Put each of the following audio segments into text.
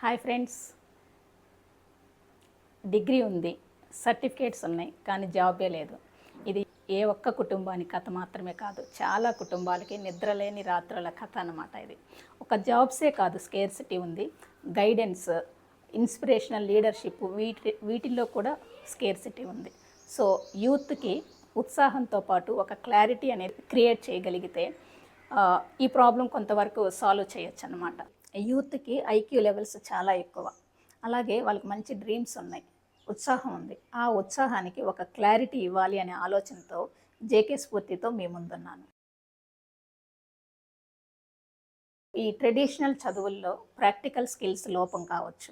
Hi friends. Degree ఉంది, certificates ఉన్నాయి, కానీ జాబే లేదు. ఇది ఏ ఒక్క కుటుంబానికి కథ మాత్రమే కాదు, చాలా కుటుంబాలకి నిద్రలేని రాత్రుల కథ అన్నమాట. ఇది ఒక జాబ్సే కాదు, స్కేర్సిటీ ఉంది, గైడెన్స్, ఇన్స్పిరేషనల్ లీడర్షిప్, వీటిల్లో కూడా స్కేర్సిటీ ఉంది. సో యూత్కి ఉత్సాహంతో పాటు ఒక క్లారిటీ అనేది క్రియేట్ చేయగలిగితే ఈ ప్రాబ్లం కొంతవరకు సాల్వ్ చేయొచ్చు అన్నమాట. యూత్కి ఐక్యూ లెవెల్స్ చాలా ఎక్కువ, అలాగే వాళ్ళకి మంచి డ్రీమ్స్ ఉన్నాయి, ఉత్సాహం ఉంది. ఆ ఉత్సాహానికి ఒక క్లారిటీ ఇవ్వాలి అనే ఆలోచనతో జేకే స్ఫూర్తితో మీ ముందున్నాను. ఈ ట్రెడిషనల్ చదువుల్లో ప్రాక్టికల్ స్కిల్స్ లోపం కావచ్చు,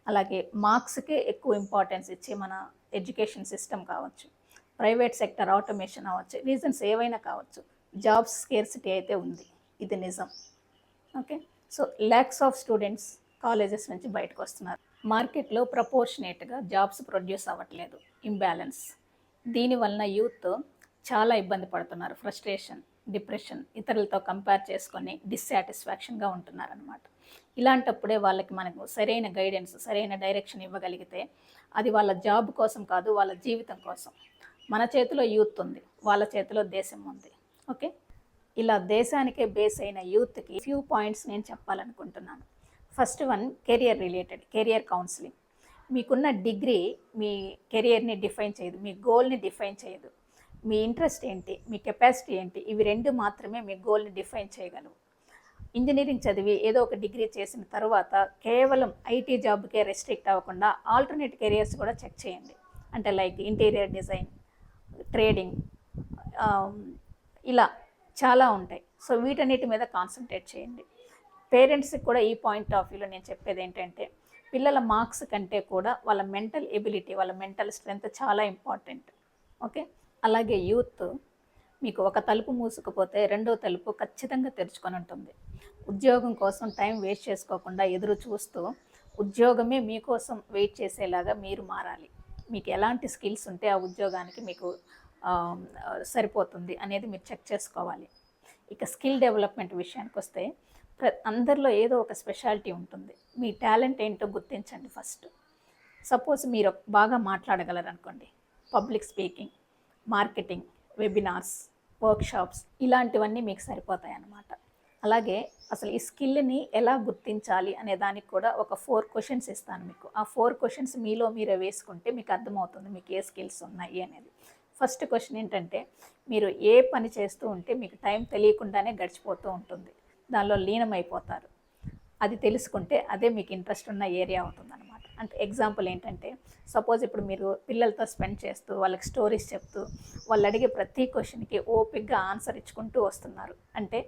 అలాగే మార్క్స్కే ఎక్కువ ఇంపార్టెన్స్ ఇచ్చి మన ఎడ్యుకేషన్ సిస్టమ్ కావచ్చు, ప్రైవేట్ సెక్టర్ ఆటోమేషన్ అవ్వచ్చు, రీజన్స్ ఏవైనా కావచ్చు, జాబ్స్ స్కేర్సిటీ అయితే ఉంది, ఇది నిజం. Okay, so lakhs of students colleges నుంచి బయటకు వస్తున్నారు. మార్కెట్లో ప్రపోర్షనేట్గా జాబ్స్ ప్రొడ్యూస్ అవ్వట్లేదు, ఇంబ్యాలెన్స్. దీనివలన యూత్ చాలా ఇబ్బంది పడుతున్నారు, ఫ్రస్ట్రేషన్, డిప్రెషన్, ఇతరులతో కంపేర్ చేసుకొని డిస్సాటిస్ఫాక్షన్గా ఉంటున్నారనమాట. ఇలాంటప్పుడే వాళ్ళకి మనకు సరైన గైడెన్స్, సరైన డైరెక్షన్ ఇవ్వగలిగితే అది వాళ్ళ జాబ్ కోసం కాదు, వాళ్ళ జీవితం కోసం. మన చేతిలో యూత్ ఉంది, వాళ్ళ చేతిలో దేశం ఉంది. ఓకే, ఇలా దేశానికే బేస్ అయిన యూత్కి ఫ్యూ పాయింట్స్ నేను చెప్పాలనుకుంటున్నాను. First one, career related, career counselling. మీకున్న డిగ్రీ మీ కెరియర్ని డిఫైన్ చేయదు, మీ గోల్ని డిఫైన్ చేయదు. మీ ఇంట్రెస్ట్ ఏంటి, మీ కెపాసిటీ ఏంటి, ఇవి రెండు మాత్రమే మీ గోల్ని డిఫైన్ చేయగలవు. ఇంజనీరింగ్ చదివి ఏదో ఒక డిగ్రీ చేసిన తర్వాత కేవలం ఐటీ జాబ్కే రెస్ట్రిక్ట్ అవ్వకుండా ఆల్టర్నేట్ కెరియర్స్ కూడా చెక్ చేయండి. అంటే లైక్ ఇంటీరియర్ డిజైన్, ట్రేడింగ్, ఇలా చాలా ఉంటాయి. సో వీటన్నిటి మీద కాన్సన్ట్రేట్ చేయండి. పేరెంట్స్కి కూడా ఈ పాయింట్ ఆఫ్ వ్యూలో నేను చెప్పేది ఏంటంటే, పిల్లల మార్క్స్ కంటే కూడా వాళ్ళ మెంటల్ ఎబిలిటీ, వాళ్ళ మెంటల్ స్ట్రెంగ్త్ చాలా ఇంపార్టెంట్. ఓకే, అలాగే యూత్, మీకు ఒక తలుపు మూసుకుపోతే రెండో తలుపు ఖచ్చితంగా తెరుచుకొని ఉంటుంది. ఉద్యోగం కోసం టైం వేస్ట్ చేసుకోకుండా ఎదురు చూస్తూ ఉద్యోగమే మీకోసం వెయిట్ చేసేలాగా మీరు మారాలి. మీకు ఎలాంటి స్కిల్స్ ఉంటే ఆ ఉద్యోగానికి మీకు సరిపోతుంది అనేది మీరు చెక్ చేసుకోవాలి. ఇక స్కిల్ డెవలప్మెంట్ విషయానికి వస్తే, అందరిలో ఏదో ఒక స్పెషాలిటీ ఉంటుంది. మీ టాలెంట్ ఏంటో గుర్తించండి ఫస్ట్. సపోజ్ మీరు బాగా మాట్లాడగలరు అనుకోండి, public speaking, marketing, webinars, workshops, ఇలాంటివన్నీ మీకు సరిపోతాయి అన్నమాట. అలాగే అసలు ఈ స్కిల్ని ఎలా గుర్తించాలి అనే దానికి కూడా ఒక 4 క్వశ్చన్స్ ఇస్తాను మీకు. ఆ 4 క్వశ్చన్స్ మీలో మీరే వేసుకుంటే మీకు అర్థమవుతుంది మీకు ఏ స్కిల్స్ ఉన్నాయి అనేది. ఫస్ట్ క్వశ్చన్ ఏంటంటే, మీరు ఏ పని చేస్తూ ఉంటే మీకు టైం తెలియకుండానే గడిచిపోతూ ఉంటుంది, దానిలో లీనమైపోతారు. అది తెలుసుకుంటే అదే మీకు ఇంట్రెస్ట్ ఉన్న ఏరియా అవుతుందన్నమాట. అంటే ఎగ్జాంపుల్ ఏంటంటే, సపోజ్ ఇప్పుడు మీరు పిల్లలతో స్పెండ్ చేస్తూ వాళ్ళకి స్టోరీస్ చెప్తూ వాళ్ళు అడిగే ప్రతి క్వశ్చన్కి ఓపిక్గా ఆన్సర్ ఇచ్చుకుంటూ వస్తున్నారు అంటే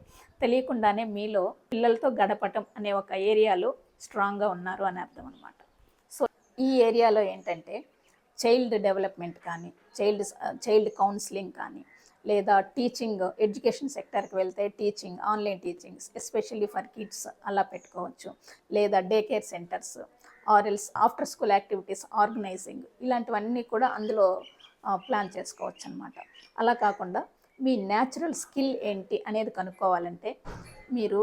తెలియకుండానే మీలో పిల్లలతో గడపటం అనే ఒక ఏరియాలో స్ట్రాంగ్గా ఉన్నారు అని అర్థం అనమాట. సో ఈ ఏరియాలో ఏంటంటే చైల్డ్ డెవలప్మెంట్ కానీ, చైల్డ్ కౌన్సిలింగ్ కానీ, లేదా టీచింగ్, ఎడ్యుకేషన్ సెక్టర్కి వెళ్తే teaching, online teachings especially for kids అలా పెట్టుకోవచ్చు. లేదా day care centres, or else after school activities organising, ఇలాంటివన్నీ కూడా అందులో ప్లాన్ చేసుకోవచ్చు అనమాట. అలా కాకుండా మీ న్యాచురల్ స్కిల్ ఏంటి అనేది కనుక్కోవాలంటే, మీరు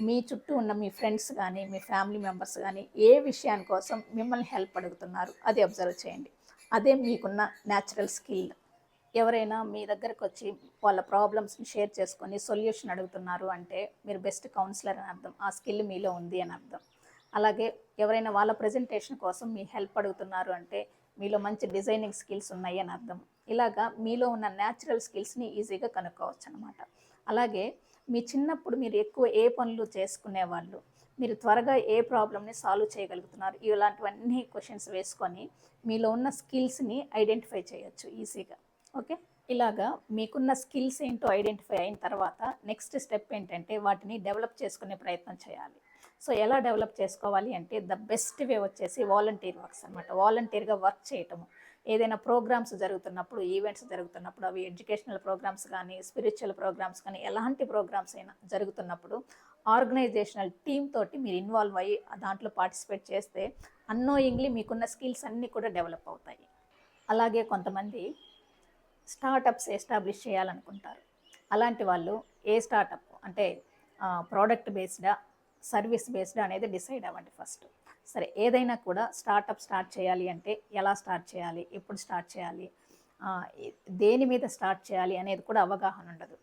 మీ చుట్టూ ఉన్న మీ ఫ్రెండ్స్ కానీ, మీ ఫ్యామిలీ మెంబర్స్ కానీ ఏ విషయాని కోసం మిమ్మల్ని హెల్ప్ అడుగుతున్నారు అది అబ్జర్వ్ చేయండి. అదే మీకున్న న్యాచురల్ స్కిల్. ఎవరైనా మీ దగ్గరకు వచ్చి వాళ్ళ ప్రాబ్లమ్స్ని షేర్ చేసుకొని సొల్యూషన్ అడుగుతున్నారు అంటే మీరు బెస్ట్ కౌన్సిలర్ అని అర్థం, ఆ స్కిల్ మీలో ఉంది అని అర్థం. అలాగే ఎవరైనా వాళ్ళ ప్రజెంటేషన్ కోసం మీ హెల్ప్ అడుగుతున్నారు అంటే మీలో మంచి డిజైనింగ్ స్కిల్స్ ఉన్నాయి అని అర్థం. ఇలాగా మీలో ఉన్న న్యాచురల్ స్కిల్స్ని ఈజీగా కనుక్కోవచ్చు అనమాట. అలాగే మీ చిన్నప్పుడు మీరు ఎక్కువ ఏ పనులు చేసుకునేవాళ్ళు, మీరు త్వరగా ఏ ప్రాబ్లమ్ని సాల్వ్ చేయగలుగుతున్నారు, ఇలాంటివన్నీ క్వశ్చన్స్ వేసుకొని మీలో ఉన్న స్కిల్స్ని ఐడెంటిఫై చేయొచ్చు ఈజీగా. ఓకే, ఇలాగా మీకున్న స్కిల్స్ ఏంటో ఐడెంటిఫై అయిన తర్వాత నెక్స్ట్ స్టెప్ ఏంటంటే వాటిని డెవలప్ చేసుకునే ప్రయత్నం చేయాలి. సో ఎలా డెవలప్ చేసుకోవాలి అంటే, ద బెస్ట్ వే వచ్చేసి వాలంటీర్ వర్క్స్ అనమాట. వాలంటీర్గా వర్క్ చేయటము. ఏదైనా ప్రోగ్రామ్స్ జరుగుతున్నప్పుడు, ఈవెంట్స్ జరుగుతున్నప్పుడు, అవి ఎడ్యుకేషనల్ ప్రోగ్రామ్స్ కానీ, స్పిరిచువల్ ప్రోగ్రామ్స్ కానీ, ఎలాంటి ప్రోగ్రామ్స్ అయినా జరుగుతున్నప్పుడు ఆర్గనైజేషనల్ టీమ్ తోటి మీరు ఇన్వాల్వ్ అయ్యి దాంట్లో పార్టిసిపేట్ చేస్తే అన్నోయింగ్లీ మీకున్న స్కిల్స్ అన్నీ కూడా డెవలప్ అవుతాయి. అలాగే కొంతమంది స్టార్టప్స్ ఎస్టాబ్లిష్ చేయాలనుకుంటారు. అలాంటి వాళ్ళు ఏ స్టార్టప్ అంటే ప్రోడక్ట్ బేస్డా, సర్వీస్ బేస్డ్ అనేది డిసైడ్ అవ్వండి ఫస్ట్. సరే, ఏదైనా కూడా స్టార్ట్ చేయాలి అంటే ఎలా స్టార్ట్ చేయాలి, ఎప్పుడు స్టార్ట్ చేయాలి, దేని మీద స్టార్ట్ చేయాలి అనేది కూడా అవగాహన ఉండదు.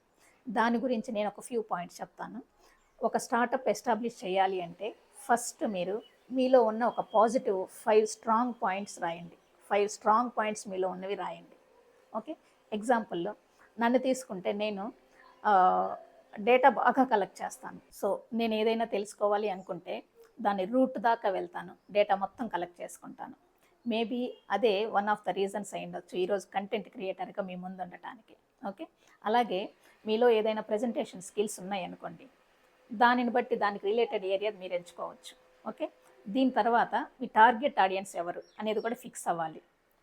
దాని గురించి నేను ఒక ఫ్యూ పాయింట్స్ చెప్తాను. ఒక స్టార్టప్ ఎస్టాబ్లిష్ చేయాలి అంటే ఫస్ట్ మీరు మీలో ఉన్న ఒక పాజిటివ్ 5 స్ట్రాంగ్ పాయింట్స్ రాయండి. 5 స్ట్రాంగ్ పాయింట్స్ మీలో ఉన్నవి రాయండి. ఓకే, ఎగ్జాంపుల్లో నన్ను తీసుకుంటే నేను డేటా బాగా కలెక్ట్ చేస్తాను. సో నేను ఏదైనా తెలుసుకోవాలి అనుకుంటే దాని రూట్ దాకా వెళ్తాను, డేటా మొత్తం కలెక్ట్ చేసుకుంటాను. మేబీ అదే వన్ ఆఫ్ ద రీజన్స్ అయి ఉండొచ్చు ఈరోజు కంటెంట్ క్రియేటర్గా మీ ముందు ఉండటానికి. ఓకే, అలాగే మీలో ఏదైనా ప్రజెంటేషన్ స్కిల్స్ ఉన్నాయనుకోండి, దానిని బట్టి దానికి రిలేటెడ్ ఏరియా మీరు ఎంచుకోవచ్చు. ఓకే, దీని తర్వాత మీ టార్గెట్ ఆడియన్స్ ఎవరు అనేది కూడా ఫిక్స్ అవ్వాలి.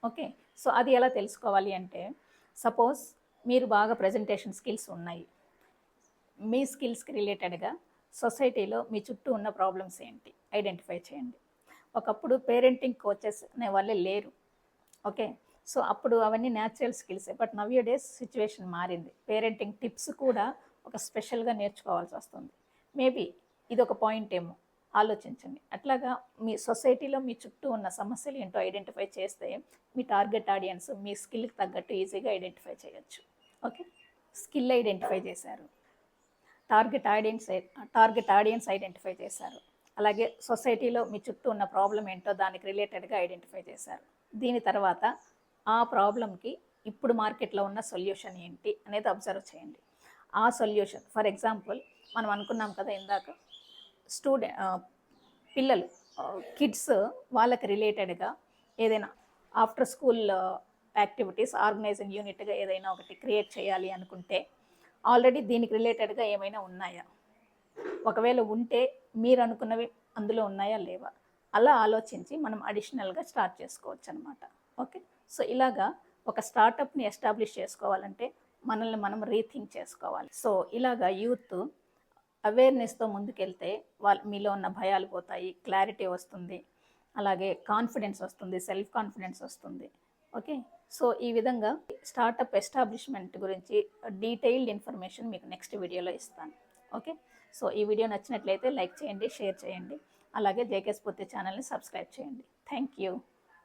ఓకే, సో అది ఎలా తెలుసుకోవాలి అంటే, సపోజ్ మీరు బాగా ప్రజెంటేషన్ స్కిల్స్ ఉన్నాయి, మీ స్కిల్స్కి రిలేటెడ్గా సొసైటీలో మీ చుట్టూ ఉన్న ప్రాబ్లమ్స్ ఏంటి ఐడెంటిఫై చేయండి. ఒకప్పుడు పేరెంటింగ్ కోచెస్ అనే వాళ్ళే లేరు. ఓకే, సో అప్పుడు అవన్నీ న్యాచురల్ స్కిల్సే. బట్ నవ్యూ డేస్ సిచ్యువేషన్ మారింది, పేరెంటింగ్ టిప్స్ కూడా ఒక స్పెషల్గా నేర్చుకోవాల్సి వస్తుంది. మేబీ ఇది ఒక పాయింట్ ఏమో, ఆలోచించండి. అట్లాగా మీ సొసైటీలో మీ చుట్టూ ఉన్న సమస్యలు ఏంటో ఐడెంటిఫై చేస్తే మీ టార్గెట్ ఆడియన్స్ మీ స్కిల్కి తగ్గట్టు ఈజీగా ఐడెంటిఫై చేయొచ్చు. ఓకే, స్కిల్ ఐడెంటిఫై చేశారు, టార్గెట్ ఆడియన్స్ ఐడెంటిఫై చేశారు, అలాగే సొసైటీలో మీ చుట్టూ ఉన్న ప్రాబ్లం ఏంటో దానికి రిలేటెడ్గా ఐడెంటిఫై చేశారు. దీని తర్వాత ఆ ప్రాబ్లంకి ఇప్పుడు మార్కెట్లో ఉన్న సొల్యూషన్ ఏంటి అనేది అబ్జర్వ్ చేయండి. ఆ సొల్యూషన్, ఫర్ ఎగ్జాంపుల్ మనం అనుకున్నాం కదా ఇందాక, పిల్లలు, కిడ్స్, వాళ్ళకి రిలేటెడ్గా ఏదైనా ఆఫ్టర్ స్కూల్ యాక్టివిటీస్ ఆర్గనైజింగ్ యూనిట్గా ఏదైనా ఒకటి క్రియేట్ చేయాలి అనుకుంటే ఆల్రెడీ దీనికి రిలేటెడ్గా ఏమైనా ఉన్నాయా, ఒకవేళ ఉంటే మీరు అనుకున్నవి అందులో ఉన్నాయా లేవా, అలా ఆలోచించి మనం అడిషనల్గా స్టార్ట్ చేసుకోవచ్చు అనమాట. ఓకే, సో ఇలాగా ఒక స్టార్టప్ని ఎస్టాబ్లిష్ చేసుకోవాలంటే మనల్ని మనం రీథింక్ చేసుకోవాలి. సో ఇలాగా యూత్ అవేర్నెస్తో ముందుకెళ్తే మీలో ఉన్న భయాలు పోతాయి, క్లారిటీ వస్తుంది, అలాగే కాన్ఫిడెన్స్ వస్తుంది, సెల్ఫ్ కాన్ఫిడెన్స్ వస్తుంది. ఓకే, సో ఈ విధంగా స్టార్టప్ ఎస్టాబ్లిష్మెంట్ గురించి డీటెయిల్డ్ ఇన్ఫర్మేషన్ మీకు నెక్స్ట్ వీడియోలో ఇస్తాను. ఓకే, సో ఈ వీడియో నచ్చినట్లయితే లైక్ చేయండి, షేర్ చేయండి, అలాగే జేకే స్ఫూర్తి ఛానల్ని సబ్స్క్రైబ్ చేయండి. Thank you.